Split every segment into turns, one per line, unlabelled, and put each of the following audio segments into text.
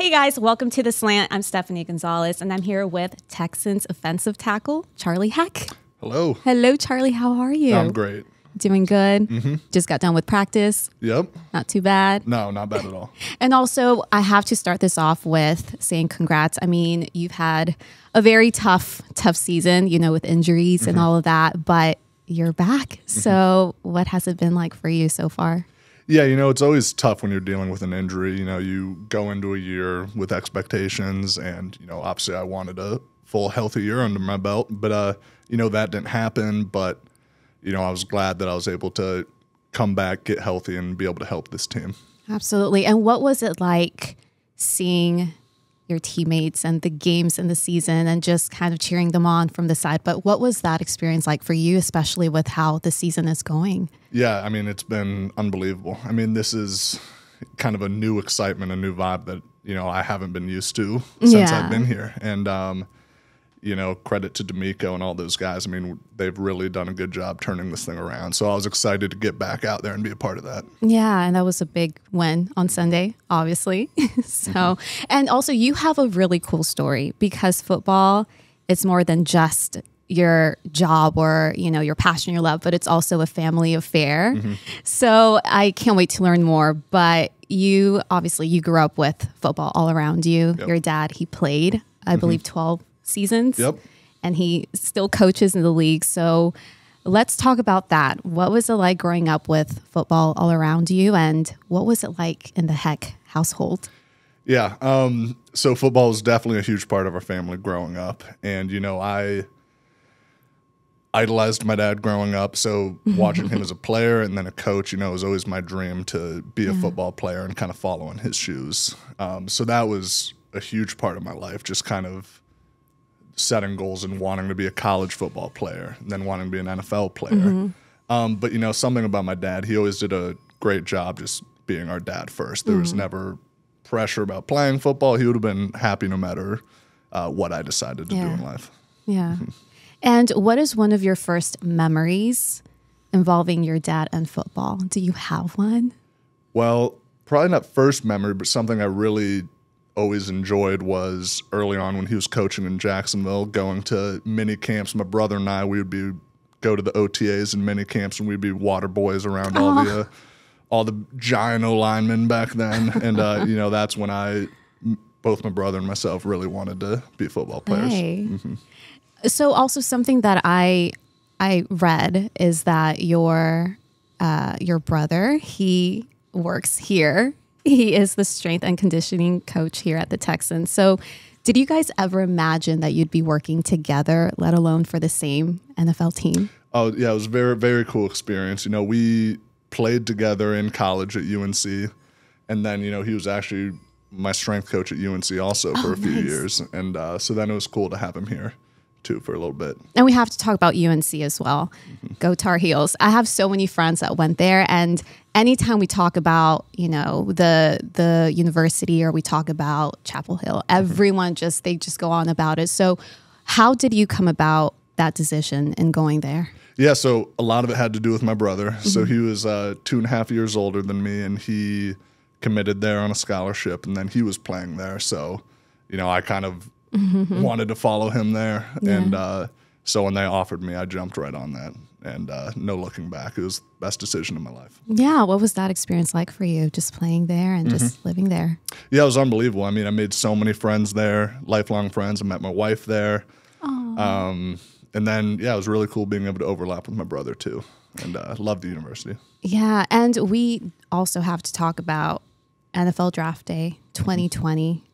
Hey guys, welcome to The Slant. I'm Stephanie Gonzalez, and I'm here with Texans offensive tackle, Charlie Heck.
Hello.
Hello, Charlie. How are you?
I'm great.
Doing good? Just got done with practice.
Yep.
Not too bad.
No, not bad at all.
And also, I have to start this off with saying congrats. I mean, you've had a very tough season, you know, with injuries and all of that, but you're back. So what has it been like for you so far?
Yeah, you know, it's always tough when you're dealing with an injury. You know, you go into a year with expectations and, you know, obviously I wanted a full healthy year under my belt, but, you know, that didn't happen. But, you know, I was glad that I was able to come back, get healthy, and be able to help this team.
Absolutely. And what was it like seeing your teammates and the games in the season and just kind of cheering them on from the side? But what was that experience like for you, especially with how the season is going?
Yeah, I mean, it's been unbelievable. I mean, this is kind of a new excitement, a new vibe that, you know, I haven't been used to since I've been here. And, you know, credit to D'Amico and all those guys. I mean, they've really done a good job turning this thing around. So I was excited to get back out there and be a part of that.
Yeah, and that was a big win on Sunday, obviously. And also you have a really cool story because football, it's more than just your job or, you know, your passion, your love, but it's also a family affair. So I can't wait to learn more. But you, obviously, you grew up with football all around you.
Yep.
Your dad, he played, I believe, 12 seasons.
Yep.
And he still coaches in the league. So let's talk about that. What was it like growing up with football all around you? And what was it like in the Heck household?
Yeah. So football was definitely a huge part of our family growing up. And, you know, I idolized my dad growing up. So watching him as a player and then a coach, you know, was always my dream to be a football player and kind of follow in his shoes. So that was a huge part of my life, just kind of setting goals and wanting to be a college football player and then wanting to be an NFL player. But, you know, something about my dad, he always did a great job just being our dad first. There was never pressure about playing football. He would have been happy no matter what I decided to do in life.
Yeah. And what is one of your first memories involving your dad and football? Do you have one?
Well, probably not first memory, but something I really always enjoyed was early on when he was coaching in Jacksonville, going to mini camps. My brother and I, we would go to the OTAs and mini camps, and we'd be water boys around all the giant O-linemen back then. And, you know, that's when both my brother and myself really wanted to be football players.
Hey. So also something that I read is that your brother, he works here. He is the strength and conditioning coach here at the Texans. So did you guys ever imagine that you'd be working together, let alone for the same NFL team?
Oh, yeah, it was a very, very cool experience. You know, we played together in college at UNC, and then, you know, he was actually my strength coach at UNC also for a few years. And so then it was cool to have him here too for a little bit.
And we have to talk about UNC as well. Go Tar Heels. I have so many friends that went there, and anytime we talk about, you know, the university or we talk about Chapel Hill, everyone they just go on about it. So how did you come about that decision in going there?
Yeah, so a lot of it had to do with my brother. So he was 2.5 years older than me, and he committed there on a scholarship, and then he was playing there. So, you know, I kind of wanted to follow him there. And so when they offered me, I jumped right on that. And no looking back. It was the best decision of my life.
Yeah. What was that experience like for you, just playing there and just living there?
Yeah, it was unbelievable. I mean, I made so many friends there, lifelong friends. I met my wife there. And then, yeah, it was really cool being able to overlap with my brother too. And loved the university.
Yeah. And we also have to talk about NFL Draft Day 2020.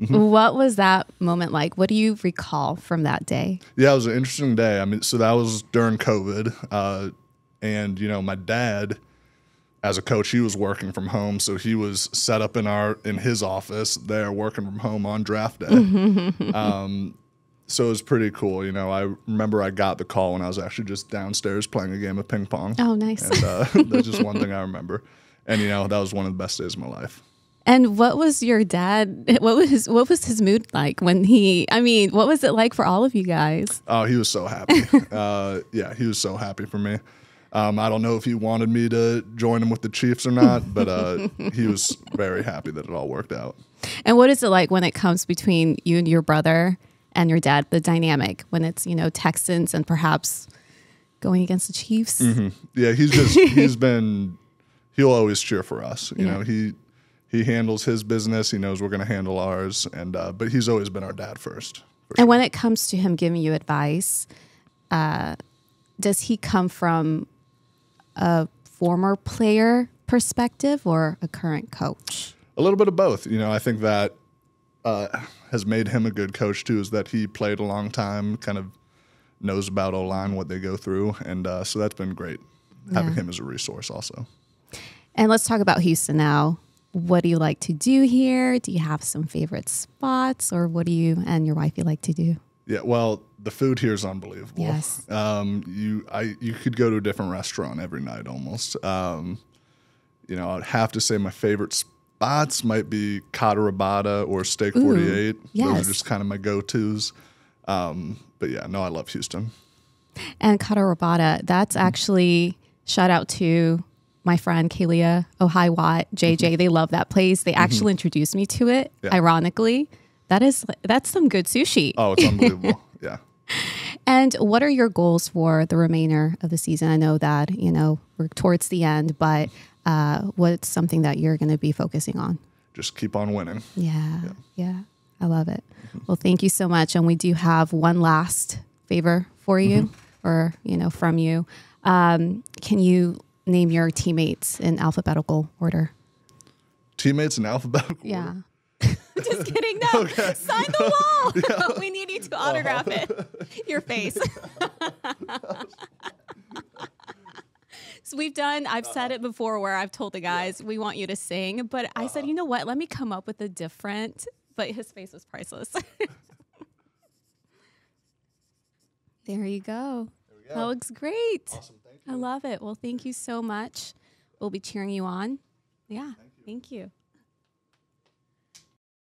What was that moment like? What do you recall from that day?
Yeah, it was an interesting day. I mean, so that was during COVID. And, you know, my dad, as a coach, he was working from home. So he was set up in his office there working from home on draft day. So it was pretty cool. You know, I remember I got the call when I was actually just downstairs playing a game of ping pong.
Oh, nice.
And that's just one thing I remember. And, you know, that was one of the best days of my life.
And what was your dad, what was his mood like when what was it like for all of you guys?
Oh, he was so happy. Yeah, he was so happy for me. I don't know if he wanted me to join him with the Chiefs or not, but he was very happy that it all worked out.
And what is it like when it comes between you and your brother and your dad, the dynamic when it's, Texans and perhaps going against the Chiefs?
Mm-hmm. Yeah, he'll always cheer for us. You know, he handles his business. He knows we're going to handle ours. And, but he's always been our dad first.
And when it comes to him giving you advice, does he come from a former player perspective or a current coach?
A little bit of both. I think that has made him a good coach too, is that he played a long time, kind of knows about O-line, what they go through. And so that's been great, having him as a resource also.
And let's talk about Houston now. What do you like to do here? Do you have some favorite spots, or what do you and your wife like to do?
Yeah, well, the food here is unbelievable.
Yes.
You could go to a different restaurant every night almost. I'd have to say my favorite spots might be Catarabata or Steak 48.
Yes.
Those are just kind of my go-tos. But yeah, no, I love Houston.
And Catarabata, that's actually, shout out to my friend Kalia Ohio Watt, JJ. They love that place. They actually introduced me to it. Yeah. Ironically, that's some good sushi.
Oh, it's unbelievable. Yeah.
And what are your goals for the remainder of the season? I know that, we're towards the end, but what's something that you're going to be focusing on?
Just keep on winning.
Yeah. I love it. Well, thank you so much. And we do have one last favor for you or, from you. Can you name your teammates in alphabetical order?
Teammates in alphabetical order?
Yeah. Just kidding. No. Okay. Sign the wall. Yeah. We need you to autograph it. Your face. So I've said it before where I've told the guys, we want you to sing. But I said, you know what? Let me come up with a different, but his face was priceless. There you go. That looks great.
Awesome. Thank you.
I love it. Well, thank you so much. We'll be cheering you on. Yeah. Thank you.